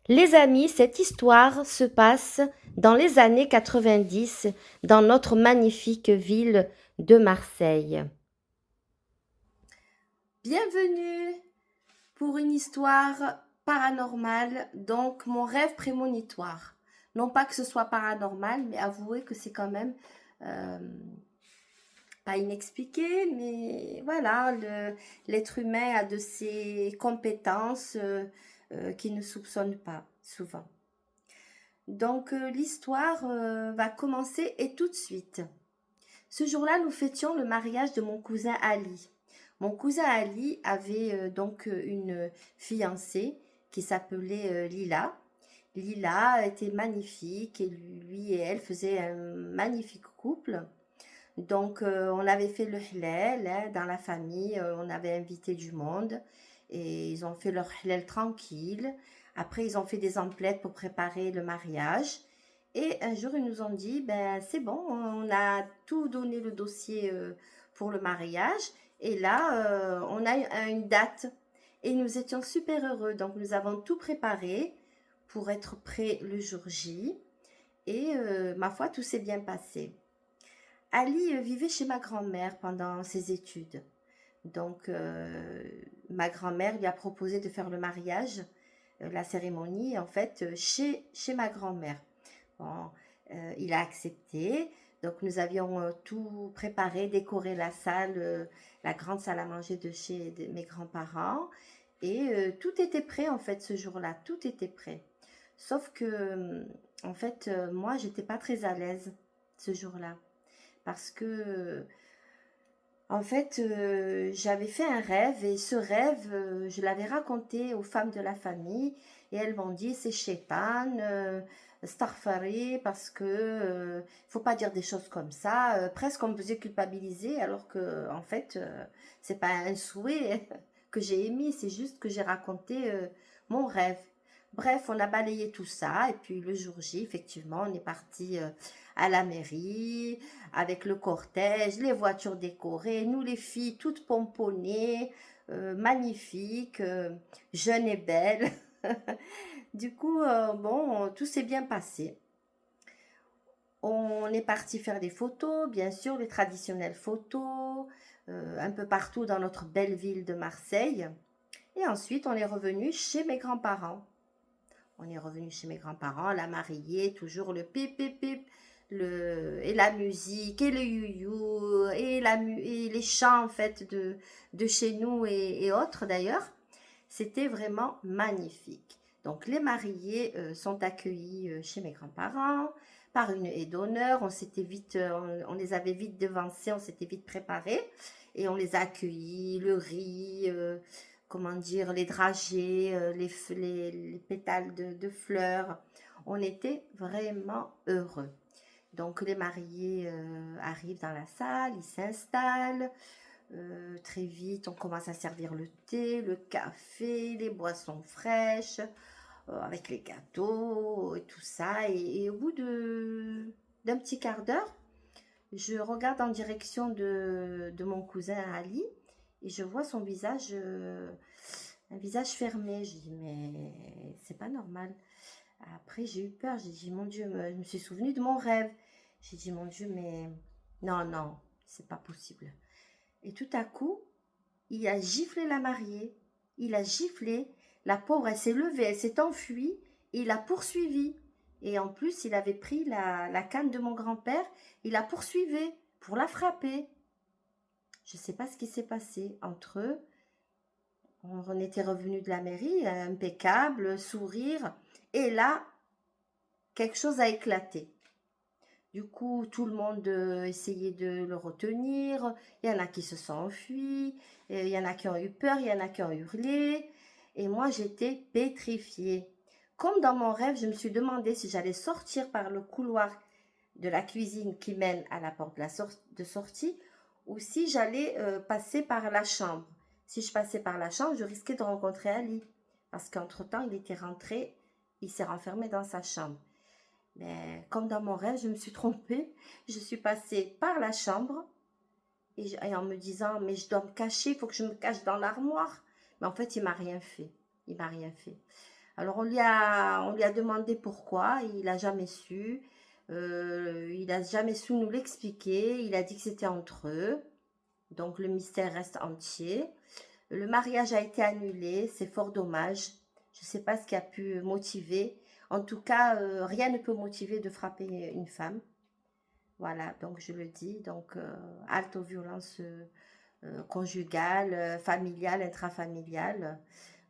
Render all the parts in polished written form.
Les amis, cette histoire se passe dans les années 90 dans notre magnifique ville de Marseille. Bienvenue pour une histoire paranormale, donc mon rêve prémonitoire. Non pas que ce soit paranormal, mais avouez que c'est quand même euh, pas inexpliqué, mais voilà, l'être humain a de ces compétences qu'il ne soupçonne pas souvent. Donc l'histoire va commencer et tout de suite. Ce jour-là, nous fêtions le mariage de mon cousin Ali. Mon cousin Ali avait donc une fiancée qui s'appelait Lila. Lila était magnifique et lui et elle faisaient un magnifique couple. Donc on avait fait le halal hein, dans la famille, on avait invité du monde et ils ont fait leur halal tranquille. Après, ils ont fait des emplettes pour préparer le mariage. Et un jour, ils nous ont dit, ben c'est bon, on a tout donné le dossier pour le mariage. Et là, on a une date. Et nous étions super heureux. Donc, nous avons tout préparé pour être prêts le jour J. Et ma foi, tout s'est bien passé. Ali vivait chez ma grand-mère pendant ses études. Donc, ma grand-mère lui a proposé de faire le mariage, la cérémonie, en fait, chez ma grand-mère. Bon, il a accepté. Donc, nous avions tout préparé, décoré la salle, la grande salle à manger de chez mes grands-parents. Et tout était prêt, en fait, ce jour-là. Tout était prêt. Sauf que, en fait, moi, j'étais pas très à l'aise ce jour-là. Parce que, en fait, j'avais fait un rêve et ce rêve, je l'avais raconté aux femmes de la famille et elles m'ont dit c'est Shaitan, Starfari, parce que faut pas dire des choses comme ça. Presque on me faisait culpabiliser alors que en fait, c'est pas un souhait que j'ai émis, c'est juste que j'ai raconté mon rêve. Bref, on a balayé tout ça et puis le jour J, effectivement, on est parti à la mairie avec le cortège, les voitures décorées, nous les filles toutes pomponnées, magnifiques, jeunes et belles. Du coup, bon, tout s'est bien passé. On est parti faire des photos, bien sûr, les traditionnelles photos, un peu partout dans notre belle ville de Marseille. Et ensuite, on est revenu chez mes grands-parents. On est revenu chez mes grands-parents, la mariée, toujours le pip pip pip, et la musique, et le you et les chants en fait de chez nous et autres d'ailleurs. C'était vraiment magnifique. Donc les mariés sont accueillis chez mes grands-parents par une aide d'honneur. On s'était vite, on les avait vite devancés, on s'était vite préparés et on les a accueillis, le riz, comment dire, les dragées, les pétales de fleurs. On était vraiment heureux. Donc les mariés arrivent dans la salle, ils s'installent. Très vite, on commence à servir le thé, le café, les boissons fraîches, avec les gâteaux et tout ça. Et au bout d'un petit quart d'heure, je regarde en direction de mon cousin Ali et je vois son visage, un visage fermé. Je dis, mais c'est pas normal. Après, j'ai eu peur. J'ai dit, mon Dieu, je me suis souvenu de mon rêve. J'ai dit, mon Dieu, mais non, non, c'est pas possible. Et tout à coup, il a giflé la mariée. Il a giflé. La pauvre, elle s'est levée, elle s'est enfuie et il a poursuivi. Et en plus, il avait pris la canne de mon grand-père. Il la poursuivait pour la frapper. Je ne sais pas ce qui s'est passé entre eux. On était revenu de la mairie, impeccable, sourire. Et là, quelque chose a éclaté. Du coup, tout le monde essayait de le retenir. Il y en a qui se sont enfuis. Il y en a qui ont eu peur. Il y en a qui ont hurlé. Et moi, j'étais pétrifiée. Comme dans mon rêve, je me suis demandé si j'allais sortir par le couloir de la cuisine qui mène à la porte de sortie ou si j'allais passer par la chambre. Si je passais par la chambre, je risquais de rencontrer Ali. Parce qu'entre-temps, il était rentré. Il s'est renfermé dans sa chambre. Mais comme dans mon rêve, je me suis trompée. Je suis passée par la chambre et en me disant, mais je dois me cacher, il faut que je me cache dans l'armoire. Mais en fait, il m'a rien fait. Il m'a rien fait. Alors on lui a demandé pourquoi, il n'a jamais su. Il n'a jamais su nous l'expliquer. Il a dit que c'était entre eux. Donc le mystère reste entier. Le mariage a été annulé, c'est fort dommage. Je ne sais pas ce qui a pu motiver. En tout cas, rien ne peut motiver de frapper une femme. Voilà, donc je le dis. Donc, halte aux violences conjugales, familiales, intrafamiliales.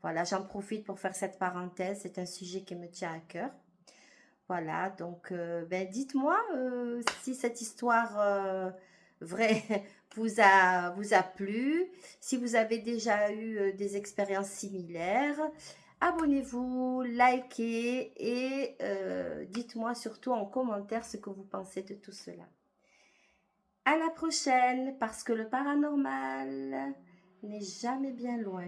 Voilà, j'en profite pour faire cette parenthèse. C'est un sujet qui me tient à cœur. Voilà, donc ben, dites-moi si cette histoire vraie vous a plu, si vous avez déjà eu des expériences similaires. Abonnez-vous, likez et dites-moi surtout en commentaire ce que vous pensez de tout cela. À la prochaine, parce que le paranormal n'est jamais bien loin.